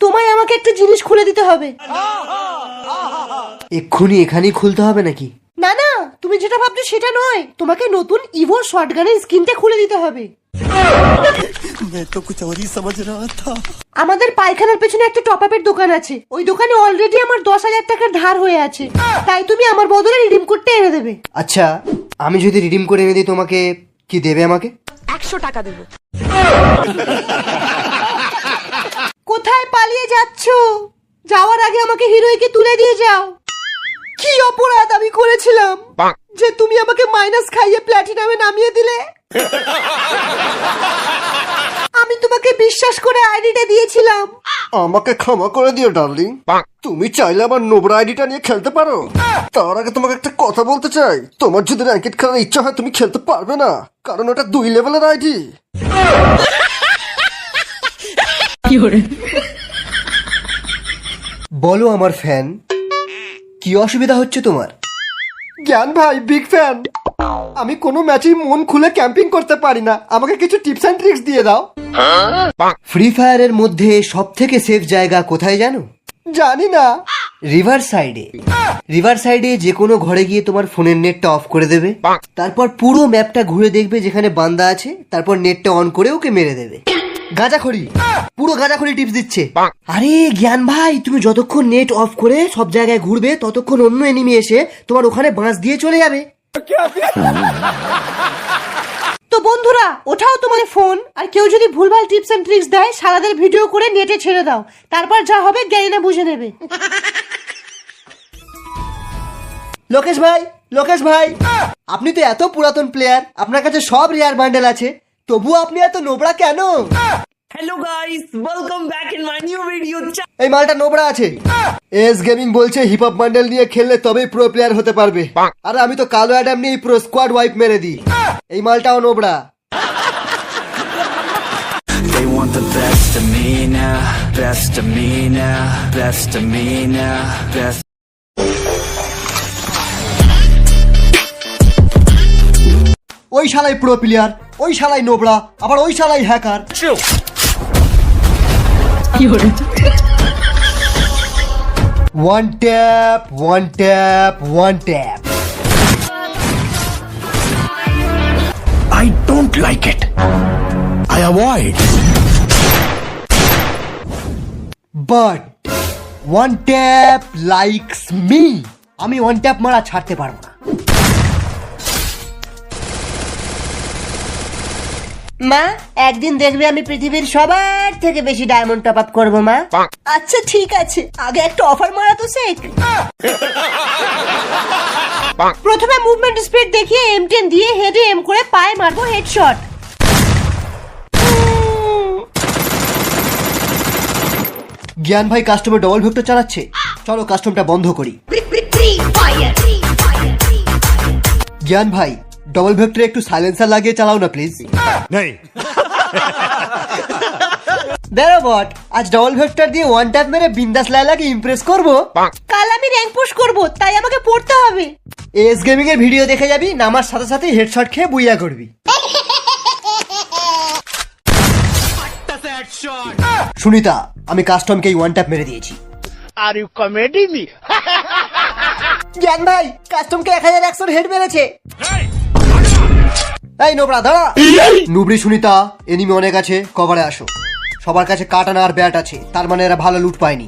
তোমায় আমাকে একটা জিনিস খুলে দিতে হবে। এক্ষুনি এখানেই খুলতে হবে নাকি? না না, তুমি যেটা ভাবছো সেটা নয়, তোমাকে নতুন ইভো শটগানের স্কিনটা খুলে দিতে হবে। আমাদের পায়খানার পেছনে একটা টপ আপের দোকান আছে, ওই দোকানে অলরেডি আমার 10,000 টাকার ধার হয়ে আছে, তাই তুমি আমার বদলে রিডিম কোডটা এনে দেবে। আচ্ছা, আমি যদি রিডিম করে এনে দিই তোমাকে কি দেবে আমাকে? 100 টাকা দেবো। কোথায় পালিয়ে যাচ্ছো? যাওয়ার আগে আমাকে হিরোইকে তুলে দিয়ে যাও। কি অপরাধ আমি করেছিলাম যে তুমি আমাকে মাইনাস খাইয়ে প্ল্যাটিনামে নামিয়ে দিলে? আমি তোমাকে বিশ্বাস করে আইডিটা দিয়েছিলাম। আমাকে ক্ষমা করে দিও ডার্লিং। তুমি চাইলে আমার নোবরা আইডিটা নিয়ে খেলতে পারো। তার আগে তোমাকে একটা কথা বলতে চাই, তোমার যদি র্যাঙ্কেট খেলার ইচ্ছা হয় তুমি খেলতে পারবে না, কারণ ওটা 2 লেভেলের আইডি। বলো আমার ফ্যান, কি অসুবিধা হচ্ছে তোমার? জ্ঞান ভাই বিগ ফ্যান। আমি কোনো ম্যাচেই মন খুলে ক্যাম্পিং করতে পারি না, আমাকে কিছু টিপস এন্ড ট্রিক্স দিয়ে দাও। ফ্রি ফায়ারের মধ্যে সব থেকে সেফ জায়গা কোথায় জানো? জানি না। রিভার সাইডে। রিভার সাইডে যে কোনো ঘরে গিয়ে তোমার ফোনের নেটটা অফ করে দেবে, তারপর পুরো ম্যাপটা ঘুরে দেখবে যেখানে বান্দা আছে, তারপর নেটটা অন করে ওকে মেরে দেবে। গাঁজাখড়ি, পুরো গাঁজাখড়ি টিপস দিচ্ছে। আরে জ্ঞান ভাই, তুমি যতক্ষণ নেট অফ করে সব জায়গায় ঘুরবে ততক্ষণ অন্য এনিমি এসে তোমার ওখানে বাঁশ দিয়ে চলে যাবে। তো বন্ধুরা, ওঠাও তোমার ফোন, আর কেউ যদি ভুলভাল টিপস এন্ড ট্রিক্স দেয় সারাদের ভিডিও করে নেটে ছেড়ে দাও, তারপর যা হবে জ্ঞানীরা বুঝে নেবে। লোকেশ ভাই, আপনি তো এত পুরাতন প্লেয়ার, আপনার কাছে সব রেয়ার বান্ডেল আছে, তবুও আপনি এত নোবরা কেন? Hello guys, welcome back in my new video. এই মালটা নোবরা আছে। এস গেমিং বলছে হিপ হপ বান্ডেল নিয়ে খেললে তবেই প্রো প্লেয়ার হতে পারবে, আর আমি তো কালো অ্যাডাম নিয়ে প্রো স্কোয়াড ওয়াইপ মেরে দিই। এই মালটাও Nubra. They want the best of me now, best of me now, best of me now, best. ওই শালাই প্রো প্লেয়ার, ওই শালাই নোবরা, আবার ওই শালাই hacker. One tap, one tap, one tap. I don't like it. I avoid. But one tap likes me. আমি one tap মারা ছাড়তে পারবো না। মা, একদিন দেখবে আমি পৃথিবীর সবার থেকে বেশি ডায়মন্ড টপ আপ করবো মা। আচ্ছা ঠিক আছে, আগে একটা অফার মারা তো শেখ। প্রথমে মুভমেন্ট স্পিড দেখিয়ে M10 দিয়ে হেডে এম করে পায়ে মারবো হেডশট। জ্ঞান ভাই কাস্টমে ডবল ভেক্টর চালাচ্ছে, চলো কাস্টমটা বন্ধ করি। জ্ঞান ভাই, ডবল ভেক্টরে একটু সাইলেন্সার লাগিয়ে চালাও না প্লিজ। বেরো বট, আজ ডবল ভেক্টর দিয়ে ওয়ান ট্যাপ মেরে বিন্দাস লাইলাকে ইমপ্রেস করবো। কাল আমি র্যাঙ্ক পুশ করবো, তাই আমাকে পড়তে হবে। এস গেমিং এর ভিডিও দেখে যাবি, নামার সাথে সাথে হেডশট খেয়ে বুইয়া করবি। সুনিতা, আমি কাস্টমকে ওয়ান ট্যাপ মেরে দিয়েছি। Are you comedy me? জ্ঞান ভাই, কাস্টমকে 1100 হেড মেরেছে। এই নোবরা দাঁড়া। নুবরি সুনিতা, এনিমি অনেক আছে, কভারে আসো। সবার কাছে কাটানা আর ব্যাট আছে, তার মানে এরা ভালো লুট পায়নি।